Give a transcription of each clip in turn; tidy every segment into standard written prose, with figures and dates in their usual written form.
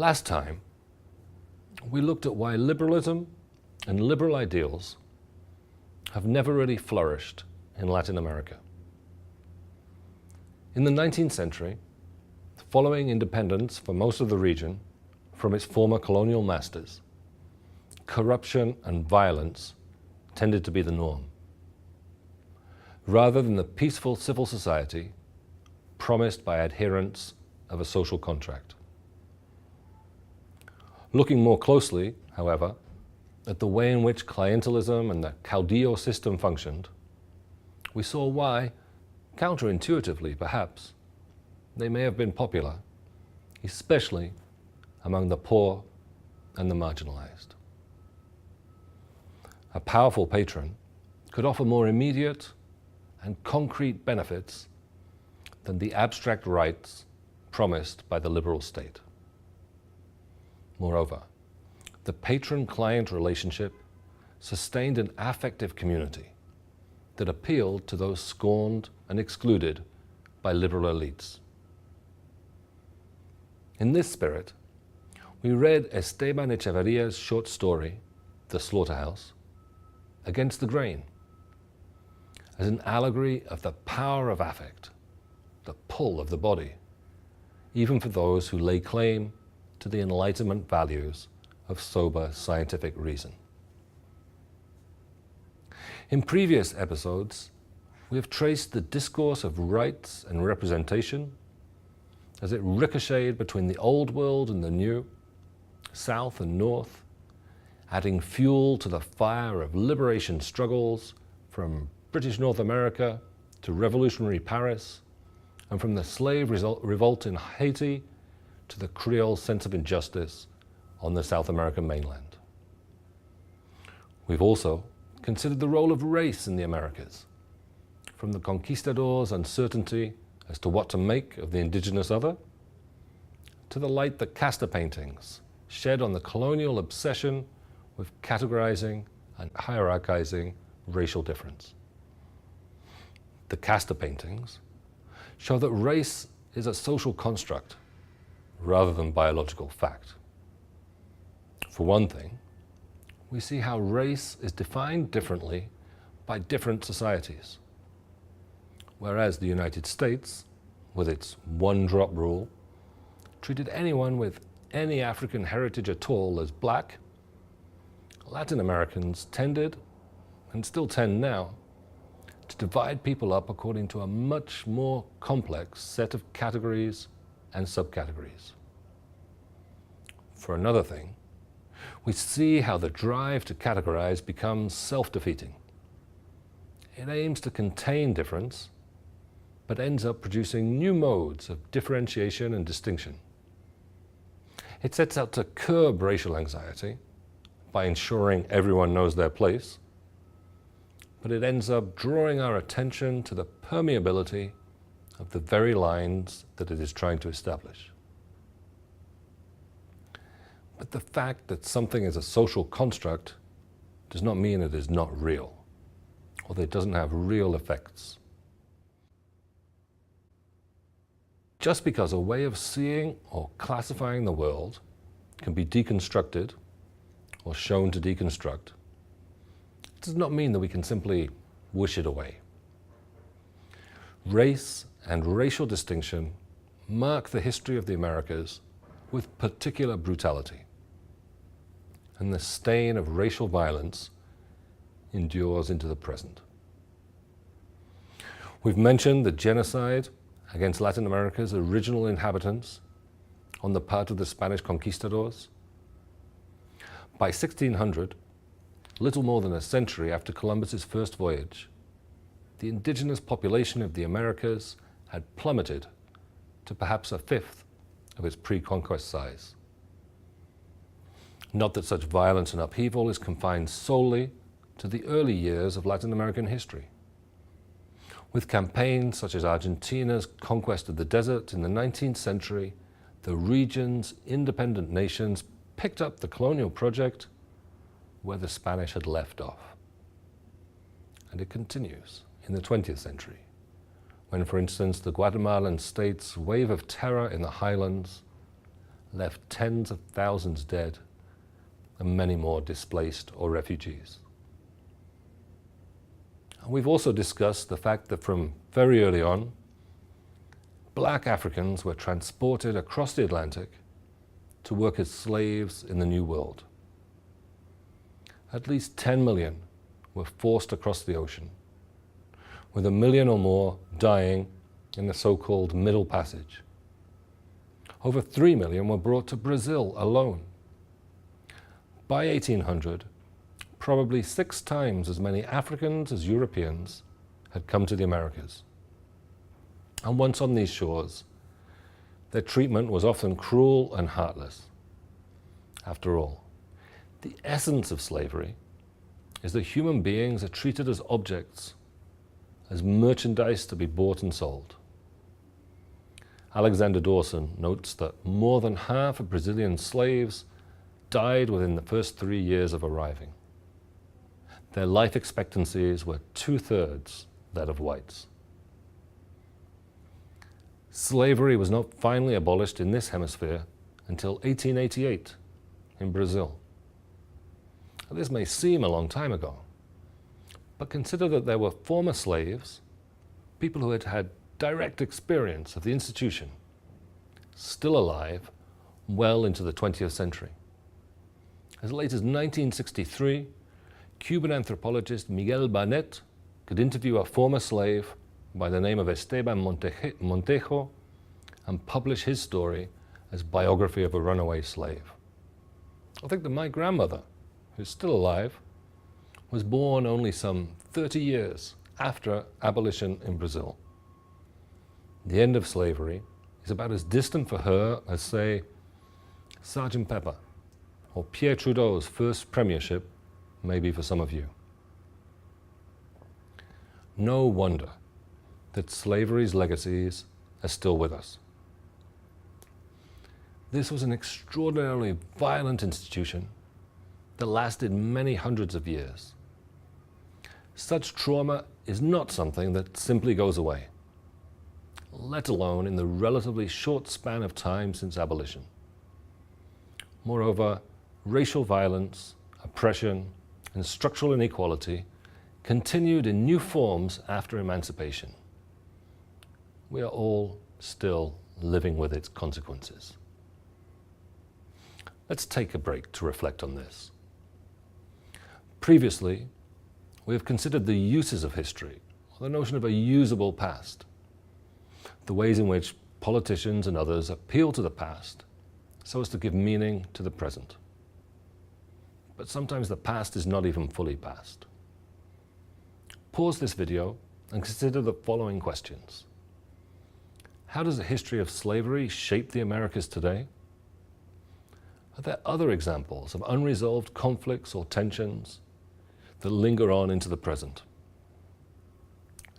Last time, we looked at why liberalism and liberal ideals have never really flourished in Latin America. In the 19th century, following independence for most of the region from its former colonial masters, corruption and violence tended to be the norm, rather than the peaceful civil society promised by adherents of a social contract. Looking more closely, however, at the way in which clientelism and the caudillo system functioned, we saw why, counterintuitively perhaps, they may have been popular, especially among the poor and the marginalized. A powerful patron could offer more immediate and concrete benefits than the abstract rights promised by the liberal state. Moreover, the patron-client relationship sustained an affective community that appealed to those scorned and excluded by liberal elites. In this spirit, we read Esteban Echeverria's short story, The Slaughterhouse, Against the Grain, as an allegory of the power of affect, the pull of the body, even for those who lay claim to the Enlightenment values of sober scientific reason. In previous episodes, we have traced the discourse of rights and representation as it ricocheted between the old world and the new, south and north, adding fuel to the fire of liberation struggles from British North America to revolutionary Paris, and from the slave revolt in Haiti to the Creole sense of injustice on the South American mainland. We've also considered the role of race in the Americas, from the conquistadors' uncertainty as to what to make of the indigenous other, to the light that Casta paintings shed on the colonial obsession with categorizing and hierarchizing racial difference. The Casta paintings show that race is a social construct rather than biological fact. For one thing, we see how race is defined differently by different societies. Whereas the United States, with its one-drop rule, treated anyone with any African heritage at all as black, Latin Americans tended, and still tend now, to divide people up according to a much more complex set of categories and subcategories. For another thing, we see how the drive to categorize becomes self-defeating. It aims to contain difference, but ends up producing new modes of differentiation and distinction. It sets out to curb racial anxiety by ensuring everyone knows their place, but it ends up drawing our attention to the permeability of the very lines that it is trying to establish. But the fact that something is a social construct does not mean it is not real, or that it doesn't have real effects. Just because a way of seeing or classifying the world can be deconstructed or shown to deconstruct, it does not mean that we can simply wish it away. Race and racial distinction mark the history of the Americas with particular brutality, and the stain of racial violence endures into the present. We've mentioned the genocide against Latin America's original inhabitants on the part of the Spanish conquistadors. By 1600, little more than a century after Columbus's first voyage, the indigenous population of the Americas had plummeted to perhaps a fifth of its pre-conquest size. Not that such violence and upheaval is confined solely to the early years of Latin American history. With campaigns such as Argentina's conquest of the desert in the 19th century, the region's independent nations picked up the colonial project where the Spanish had left off. And it continues in the 20th century, when, for instance, the Guatemalan state's wave of terror in the highlands left tens of thousands dead and many more displaced or refugees. And we've also discussed the fact that from very early on, black Africans were transported across the Atlantic to work as slaves in the New World. At least 10 million were forced across the ocean, with 1 million or more dying in the so-called Middle Passage. Over 3 million were brought to Brazil alone. By 1800, probably 6 times as many Africans as Europeans had come to the Americas. And once on these shores, their treatment was often cruel and heartless. After all, the essence of slavery is that human beings are treated as objects, as merchandise to be bought and sold. Alexander Dawson notes that more than half of Brazilian slaves died within the first 3 years of arriving. Their life expectancies were 2/3 that of whites. Slavery was not finally abolished in this hemisphere until 1888 in Brazil. Now, this may seem a long time ago, but consider that there were former slaves, people who had had direct experience of the institution, still alive well into the 20th century. As late as 1963, Cuban anthropologist Miguel Barnett could interview a former slave by the name of Esteban Montejo and publish his story as biography of a runaway slave. I think that my grandmother, who's still alive, was born only some 30 years after abolition in Brazil. The end of slavery is about as distant for her as, say, Sgt. Pepper or Pierre Trudeau's first premiership may be for some of you. No wonder that slavery's legacies are still with us. This was an extraordinarily violent institution that lasted many hundreds of years. Such trauma is not something that simply goes away, let alone in the relatively short span of time since abolition. Moreover, racial violence, oppression, and structural inequality continued in new forms after emancipation. We are all still living with its consequences. Let's take a break to reflect on this. Previously, we have considered the uses of history, or the notion of a usable past, the ways in which politicians and others appeal to the past so as to give meaning to the present. But sometimes the past is not even fully past. Pause this video and consider the following questions. How does the history of slavery shape the Americas today? Are there other examples of unresolved conflicts or tensions that linger on into the present?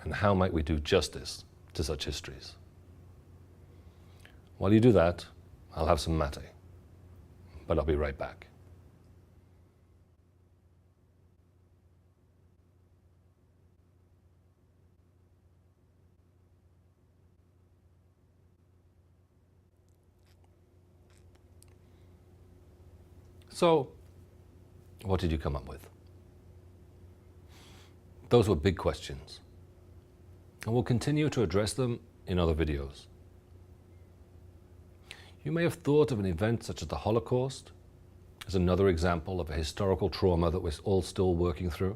And how might we do justice to such histories? While you do that, I'll have some mate, but I'll be right back. So, what did you come up with? Those were big questions, and we'll continue to address them in other videos. You may have thought of an event such as the Holocaust as another example of a historical trauma that we're all still working through,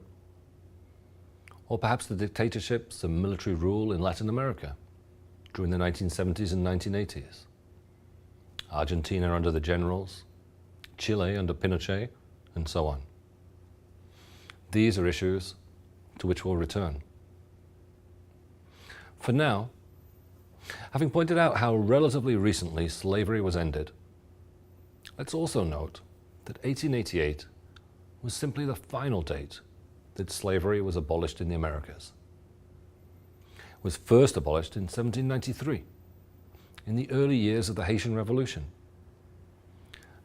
or perhaps the dictatorships and military rule in Latin America during the 1970s and 1980s, Argentina under the generals, Chile under Pinochet, and so on. These are issues to which we'll return. For now, having pointed out how relatively recently slavery was ended, let's also note that 1888 was simply the final date that slavery was abolished in the Americas. It was first abolished in 1793, in the early years of the Haitian Revolution.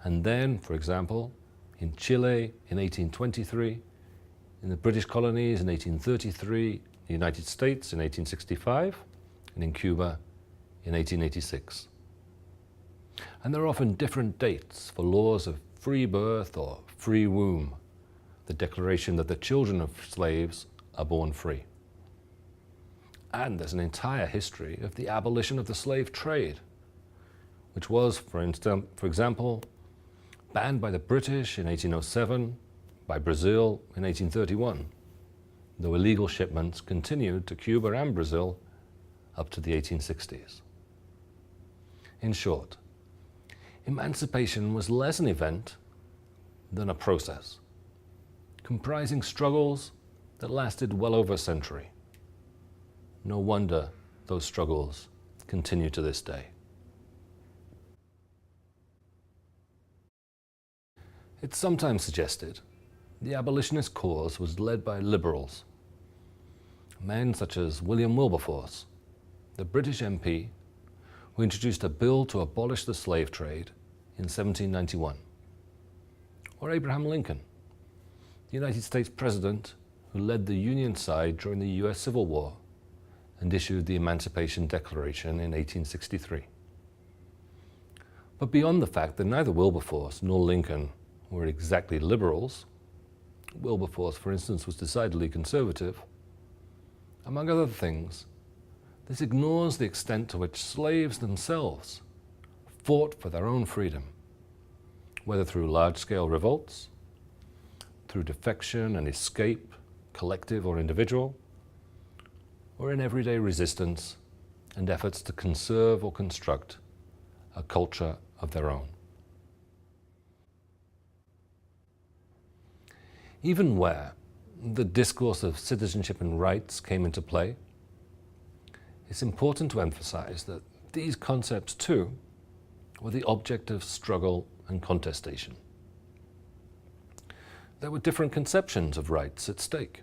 And then, for example, in Chile in 1823, in the British colonies in 1833, the United States in 1865, and in Cuba in 1886. And there are often different dates for laws of free birth or free womb, the declaration that the children of slaves are born free. And there's an entire history of the abolition of the slave trade, which was, for example, banned by the British in 1807, by Brazil in 1831, though illegal shipments continued to Cuba and Brazil up to the 1860s. In short, emancipation was less an event than a process, comprising struggles that lasted well over a century. No wonder those struggles continue to this day. It's sometimes suggested the abolitionist cause was led by liberals, men such as William Wilberforce, the British MP who introduced a bill to abolish the slave trade in 1791, or Abraham Lincoln, the United States President who led the Union side during the US Civil War and issued the Emancipation Declaration in 1863. But beyond the fact that neither Wilberforce nor Lincoln were exactly liberals, Wilberforce, for instance, was decidedly conservative, among other things, this ignores the extent to which slaves themselves fought for their own freedom, whether through large-scale revolts, through defection and escape, collective or individual, or in everyday resistance and efforts to conserve or construct a culture of their own. Even where the discourse of citizenship and rights came into play, it's important to emphasize that these concepts too were the object of struggle and contestation. There were different conceptions of rights at stake.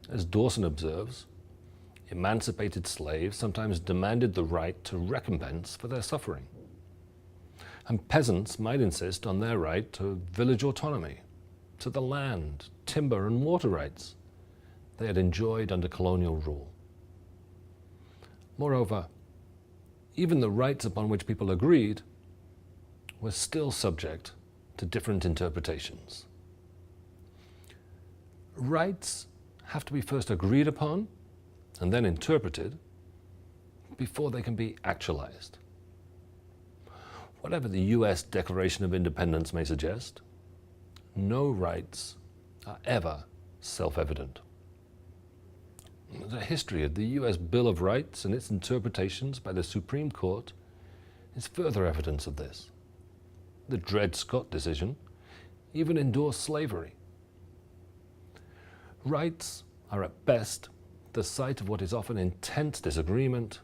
As Dawson observes, emancipated slaves sometimes demanded the right to recompense for their suffering, and peasants might insist on their right to village autonomy, to the land, timber and water rights they had enjoyed under colonial rule. Moreover, even the rights upon which people agreed were still subject to different interpretations. Rights have to be first agreed upon and then interpreted before they can be actualized. Whatever the US Declaration of Independence may suggest, no rights are ever self-evident. The history of the US Bill of Rights and its interpretations by the Supreme Court is further evidence of this. The Dred Scott decision even endorsed slavery. Rights are at best the site of what is often intense disagreement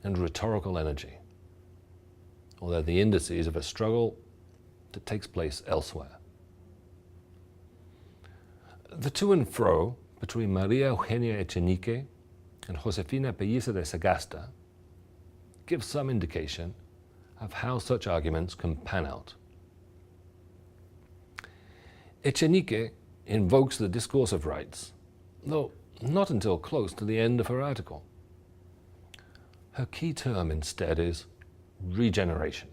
and rhetorical energy, or they're the indices of a struggle that takes place elsewhere. The to and fro between Maria Eugenia Echenique and Josefina Pellicer de Sagasta gives some indication of how such arguments can pan out. Echenique invokes the discourse of rights, though not until close to the end of her article. Her key term instead is regeneration.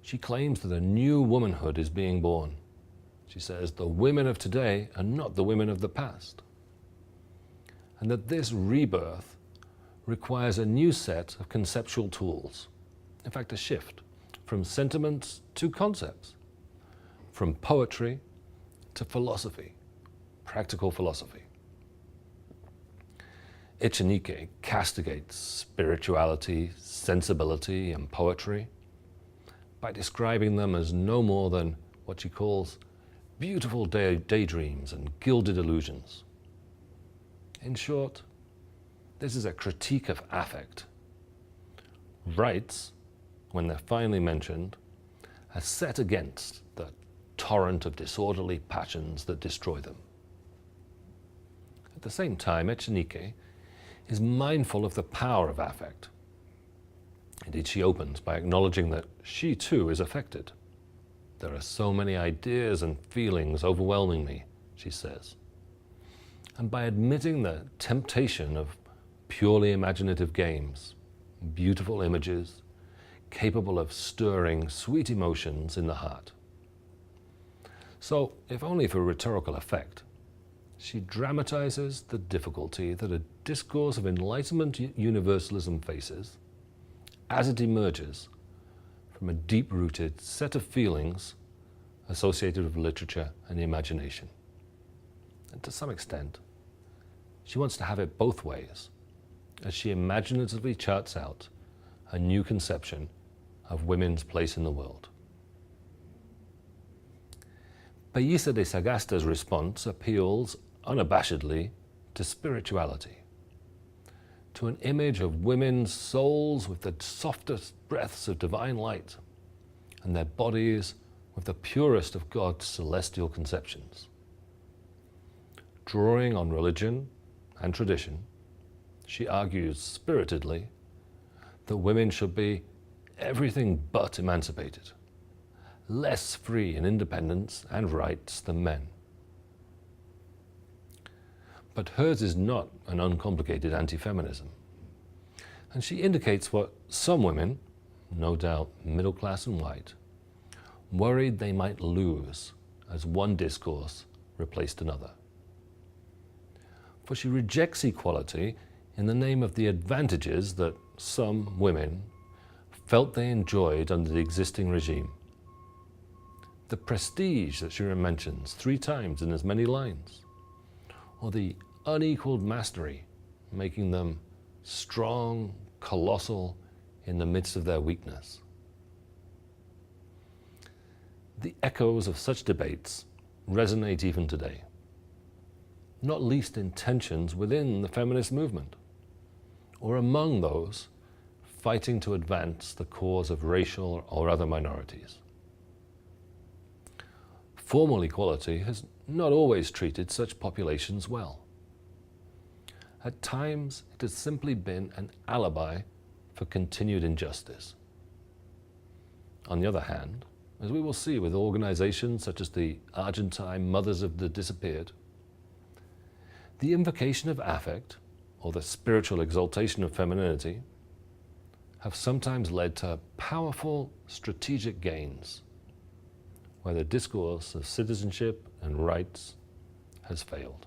She claims that a new womanhood is being born. She says the women of today are not the women of the past, and that this rebirth requires a new set of conceptual tools, in fact a shift from sentiments to concepts, from poetry to philosophy, practical philosophy. Echenique castigates spirituality, sensibility, and poetry by describing them as no more than what she calls beautiful daydreams and gilded illusions. In short, this is a critique of affect. Rights, when they're finally mentioned, are set against the torrent of disorderly passions that destroy them. At the same time, Echenique is mindful of the power of affect. Indeed, she opens by acknowledging that she too is affected. There are so many ideas and feelings overwhelming me, she says. And by admitting the temptation of purely imaginative games, beautiful images, capable of stirring sweet emotions in the heart. So, if only for rhetorical effect, she dramatizes the difficulty that a discourse of Enlightenment universalism faces as it emerges from a deep-rooted set of feelings associated with literature and the imagination. And to some extent, she wants to have it both ways, as she imaginatively charts out a new conception of women's place in the world. Pellicer de Sagasta's response appeals unabashedly to spirituality, to an image of women's souls with the softest breaths of divine light, and their bodies with the purest of God's celestial conceptions. Drawing on religion and tradition, she argues spiritedly that women should be everything but emancipated, less free in independence and rights than men. But hers is not an uncomplicated anti-feminism. And she indicates what some women, no doubt middle class and white, worried they might lose as one discourse replaced another. For she rejects equality in the name of the advantages that some women felt they enjoyed under the existing regime. The prestige that she mentions 3 times in as many lines, or the unequaled mastery, making them strong, colossal in the midst of their weakness. The echoes of such debates resonate even today, not least in tensions within the feminist movement, or among those fighting to advance the cause of racial or other minorities. Formal equality has not always treated such populations well. At times, it has simply been an alibi for continued injustice. On the other hand, as we will see with organizations such as the Argentine Mothers of the Disappeared, the invocation of affect, or the spiritual exaltation of femininity, have sometimes led to powerful strategic gains, where the discourse of citizenship and rights has failed.